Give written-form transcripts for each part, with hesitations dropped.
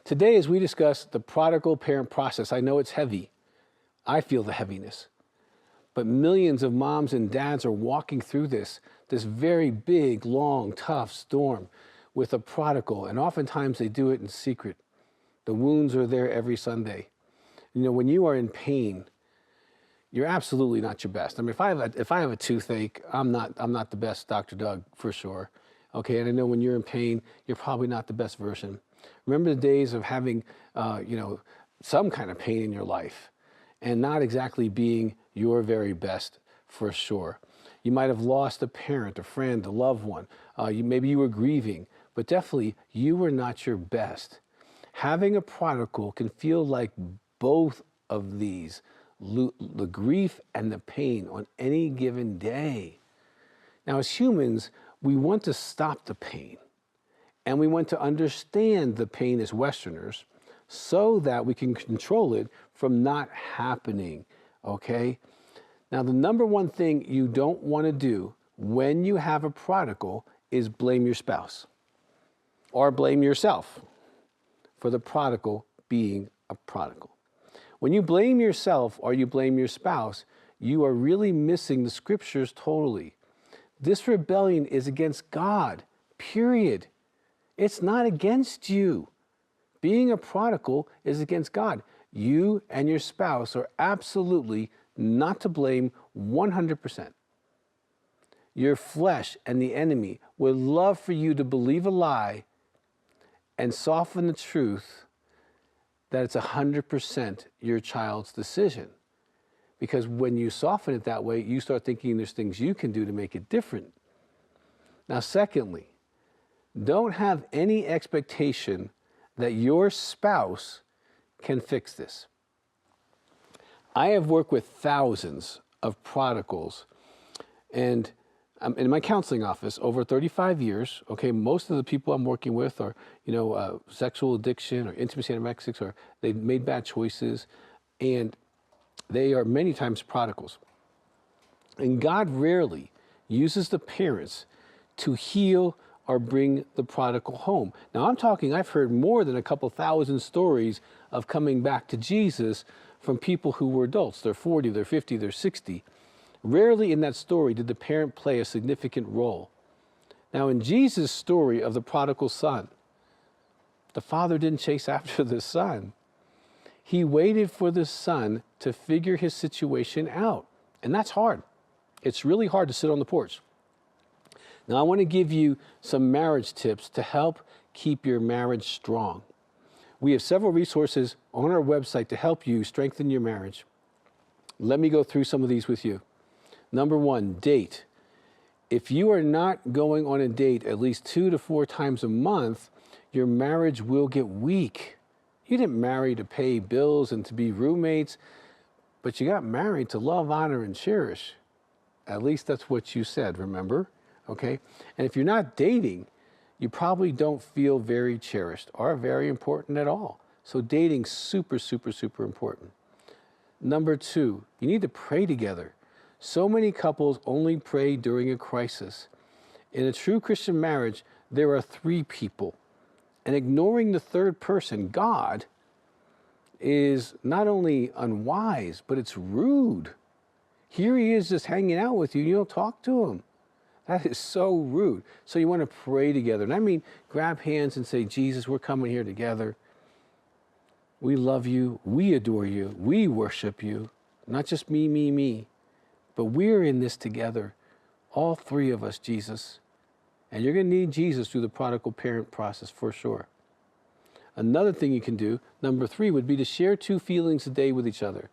Today, as we discuss the prodigal parent process, I know it's heavy. I feel the heaviness. But millions of moms and dads are walking through this very big, long, tough storm with a prodigal, and oftentimes they do it in secret. The wounds are there every Sunday. You know, when you are in pain, you're absolutely not your best. I mean, if I have a toothache, I'm not the best Dr. Doug, for sure. Okay, and I know when you're in pain, you're probably not the best version. Remember the days of having, some kind of pain in your life and not exactly being your very best, for sure. You might have lost a parent, a friend, a loved one. Maybe you were grieving, but definitely you were not your best. Having a prodigal can feel like both of these, the grief and the pain on any given day. Now, as humans, we want to stop the pain, and we want to understand the pain as Westerners so that we can control it from not happening, okay? Now, the number one thing you don't want to do when you have a prodigal is blame your spouse or blame yourself for the prodigal being a prodigal. When you blame yourself or you blame your spouse, you are really missing the scriptures totally. This rebellion is against God, period. It's not against you. Being a prodigal is against God. You and your spouse are absolutely not to blame 100%. Your flesh and the enemy would love for you to believe a lie and soften the truth that it's 100% your child's decision. Because when you soften it that way, you start thinking there's things you can do to make it different. Now, secondly, don't have any expectation that your spouse can fix this. I have worked with thousands of prodigals, and in my counseling office over 35 years, okay, most of the people I'm working with are, sexual addiction or intimacy anorexics, or they've made bad choices, and they are many times prodigals. And God rarely uses the parents to heal or bring the prodigal home. Now, I've heard more than a couple thousand stories of coming back to Jesus from people who were adults. They're 40, they're 50, they're 60. Rarely in that story did the parent play a significant role. Now, in Jesus' story of the prodigal son, the father didn't chase after the son. He waited for the son to figure his situation out. And that's hard. It's really hard to sit on the porch. Now, I want to give you some marriage tips to help keep your marriage strong. We have several resources on our website to help you strengthen your marriage. Let me go through some of these with you. Number one, date. If you are not going on a date at least 2 to 4 times a month, your marriage will get weak. You didn't marry to pay bills and to be roommates, but you got married to love, honor, and cherish. At least that's what you said, remember? Okay? And if you're not dating, you probably don't feel very cherished or very important at all. So dating's super, super, super important. Number 2, you need to pray together. So many couples only pray during a crisis. In a true Christian marriage, there are 3 people. And ignoring the third person, God, is not only unwise, but it's rude. Here he is just hanging out with you, and you don't talk to him. That is so rude. So you want to pray together. And I mean, grab hands and say, Jesus, we're coming here together. We love you. We adore you. We worship you. Not just me, me, me. But we're in this together. All 3 of us, Jesus. And you're going to need Jesus through the prodigal parent process for sure. Another thing you can do, number 3, would be to share 2 feelings a day with each other.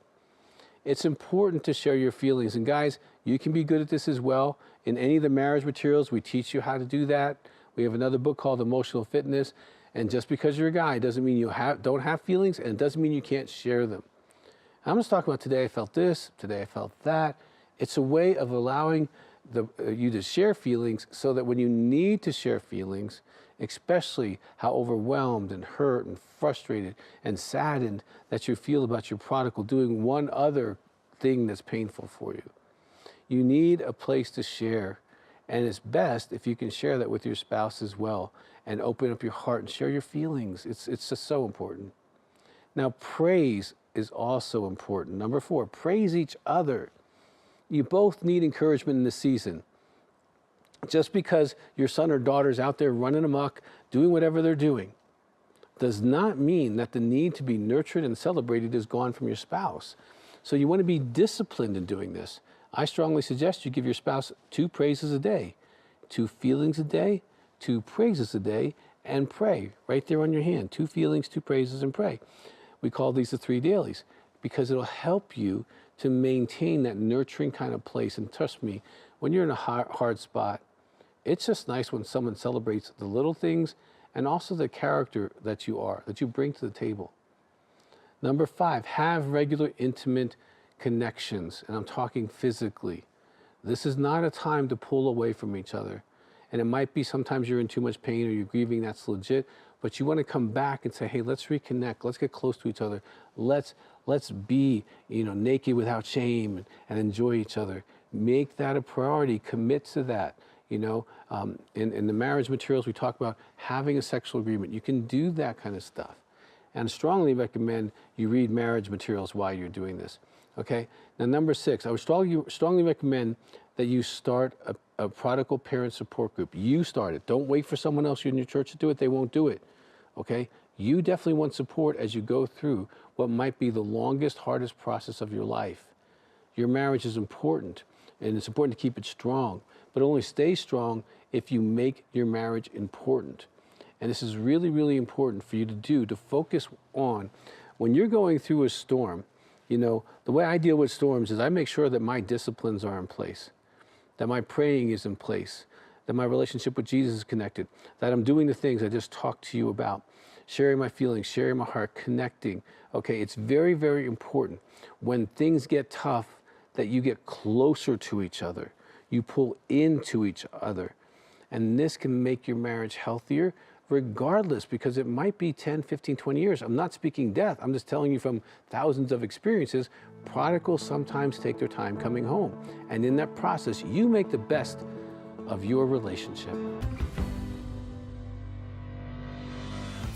It's important to share your feelings. And guys, you can be good at this as well. In any of the marriage materials, we teach you how to do that. We have another book called Emotional Fitness. And just because you're a guy doesn't mean you don't have feelings, and it doesn't mean you can't share them. I'm just talking about today I felt this, today I felt that. It's a way of allowing you to share feelings so that when you need to share feelings, especially how overwhelmed and hurt and frustrated and saddened that you feel about your prodigal doing one other thing that's painful for you. You need a place to share. And it's best if you can share that with your spouse as well and open up your heart and share your feelings. It's just so important. Now, praise is also important. Number 4, praise each other. You both need encouragement in this season. Just because your son or daughter's out there running amok, doing whatever they're doing, does not mean that the need to be nurtured and celebrated is gone from your spouse. So you want to be disciplined in doing this. I strongly suggest you give your spouse 2 praises a day, 2 feelings a day, 2 praises a day, and pray right there on your hand. 2 feelings, 2 praises, and pray. We call these the 3 dailies because it'll help you to maintain that nurturing kind of place. And trust me, when you're in a hard spot, it's just nice when someone celebrates the little things and also the character that you are, that you bring to the table. Number 5, have regular intimate connections, and I'm talking physically. This is not a time to pull away from each other. And it might be sometimes you're in too much pain or you're grieving, that's legit, but you want to come back and say, hey, let's reconnect, let's get close to each other. Let's be, naked without shame and enjoy each other. Make that a priority, commit to that. In the marriage materials, we talk about having a sexual agreement. You can do that kind of stuff. And strongly recommend you read marriage materials while you're doing this. Okay? Now, number 6, I would strongly recommend that you start a prodigal parent support group. You start it. Don't wait for someone else in your church to do it. They won't do it. Okay? You definitely want support as you go through what might be the longest, hardest process of your life. Your marriage is important, and it's important to keep it strong, but only stay strong if you make your marriage important. And this is really, really important for you to do, to focus on when you're going through a storm. The way I deal with storms is I make sure that my disciplines are in place, that my praying is in place, that my relationship with Jesus is connected, that I'm doing the things I just talked to you about, sharing my feelings, sharing my heart, connecting. Okay, it's very, very important when things get tough that you get closer to each other. You pull into each other. And this can make your marriage healthier regardless, because it might be 10, 15, 20 years. I'm not speaking death. I'm just telling you from thousands of experiences, prodigals sometimes take their time coming home. And in that process, you make the best of your relationship.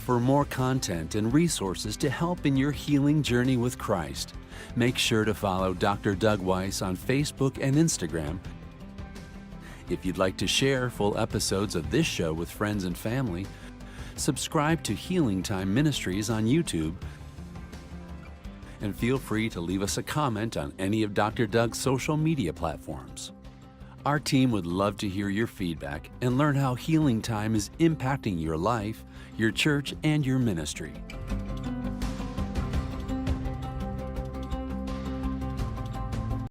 For more content and resources to help in your healing journey with Christ, make sure to follow Dr. Doug Weiss on Facebook and Instagram. If you'd like to share full episodes of this show with friends and family, subscribe to Healing Time Ministries on YouTube, and feel free to leave us a comment on any of Dr. Doug's social media platforms. Our team would love to hear your feedback and learn how Healing Time is impacting your life, your church, and your ministry.